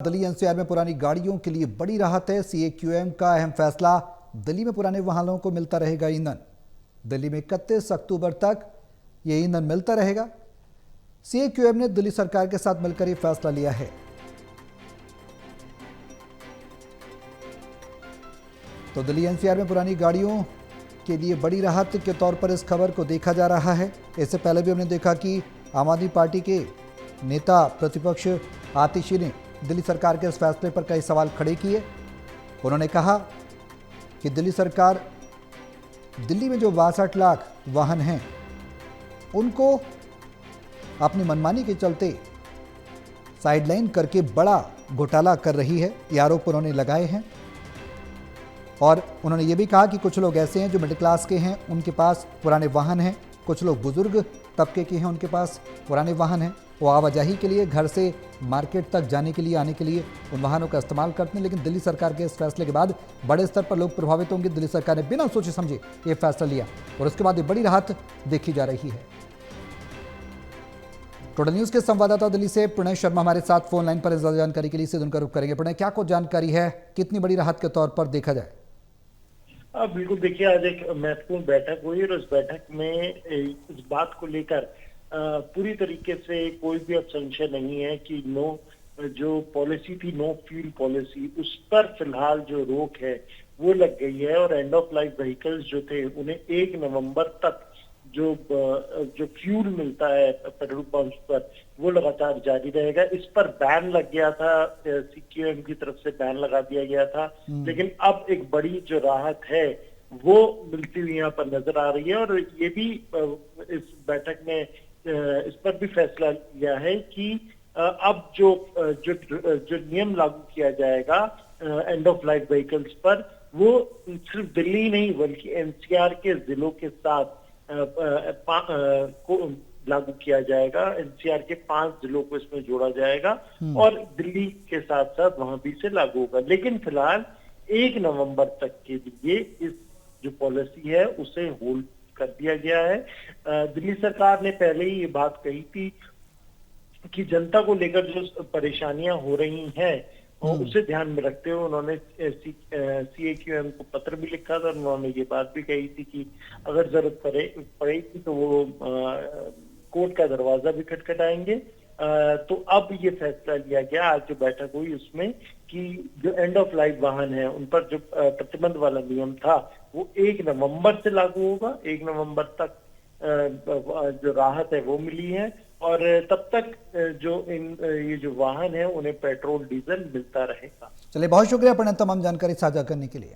Delhi NCR में पुरानी गाड़ियों के लिए बड़ी राहत है। सीएक्यूएम का अहम फैसला, दिल्ली में पुराने वाहनों को मिलता रहेगा ईंधन। दिल्ली में 31 अक्टूबर तक ये ईंधन मिलता रहेगा। सीएक्यूएम ने दिल्ली सरकार के साथ मिलकर ये फैसला लिया है। तो दिल्ली एनसीआर में पुरानी गाड़ियों के लिए बड़ी राहत के तौर पर इस खबर को देखा जा रहा है। इससे पहले भी हमने देखा कि आम आदमी पार्टी के नेता प्रतिपक्ष आतिशी ने दिल्ली सरकार के इस फैसले पर कई सवाल खड़े किए। उन्होंने कहा कि दिल्ली में जो 62 लाख वाहन हैं उनको अपनी मनमानी के चलते साइडलाइन करके बड़ा घोटाला कर रही है, ये आरोप उन्होंने लगाए हैं। और उन्होंने ये भी कहा कि कुछ लोग ऐसे हैं जो मिडिल क्लास के हैं, उनके पास पुराने वाहन हैं, कुछ लोग बुजुर्ग तबके के हैं, उनके पास पुराने वाहन हैं। वो आवाजाही के लिए, घर से मार्केट तक जाने के लिए, आने के लिए उन वाहनों का इस्तेमाल करते हैं। लेकिन दिल्ली सरकार के इस फैसले के बाद बड़े स्तर पर लोग प्रभावित होंगे। दिल्ली सरकार ने बिना सोचे समझे ये फैसला लिया और उसके बाद ये बड़ी राहत देखी जा रही है। टोटल न्यूज के संवाददाता दिल्ली से प्रणय शर्मा हमारे साथ फोन लाइन पर ज्यादा जानकारी के लिए से उनका रुख करेंगे। प्रणय, क्या कुछ जानकारी है, कितनी बड़ी राहत के तौर पर देखा जाए? बिल्कुल, देखिए, आज एक महत्वपूर्ण बैठक हुई और उस बैठक में इस बात को लेकर पूरी तरीके से कोई भी अब संशय नहीं है कि जो पॉलिसी थी, नो फ्यूल पॉलिसी, उस पर फिलहाल जो रोक है वो लग गई है और एंड ऑफ लाइफ व्हीकल्स जो थे उन्हें 1 नवंबर तक जो फ्यूल मिलता है पेट्रोल पंप पर वो लगातार जारी रहेगा। इस पर बैन लग गया था, सीक्यूएम की तरफ से बैन लगा दिया गया था, लेकिन अब एक बड़ी जो राहत है वो मिलती हुई यहाँ पर नजर आ रही है। और ये भी इस बैठक में इस पर भी फैसला लिया है कि अब जो नियम लागू किया जाएगा एंड ऑफ लाइफ व्हीकल्स पर, वो सिर्फ दिल्ली नहीं बल्कि एनसीआर के जिलों के साथ को लागू किया जाएगा। एनसीआर के 5 जिलों को इसमें जोड़ा जाएगा और दिल्ली के साथ साथ वहां भी से लागू होगा। लेकिन फिलहाल 1 नवंबर तक के लिए इस जो पॉलिसी है उसे होल्ड कर दिया गया है। दिल्ली सरकार ने पहले ही ये बात कही थी कि जनता को लेकर जो परेशानियां हो रही हैं उसे ध्यान में रखते हुए उन्होंने सीएक्यूएम को पत्र भी लिखा था और उन्होंने ये बात भी कही थी कि अगर जरूरत पड़ेगी तो वो कोर्ट का दरवाजा भी खटखटाएंगे। तो अब ये फैसला लिया गया आज जो बैठक हुई उसमें कि जो एंड ऑफ लाइफ वाहन है उन पर जो प्रतिबंध वाला नियम था वो 1 नवंबर से लागू होगा। 1 नवंबर तक जो राहत है वो मिली है और तब तक ये जो वाहन है उन्हें पेट्रोल डीजल मिलता रहेगा। चलिए, बहुत शुक्रिया प्रणय तमाम जानकारी साझा करने के लिए।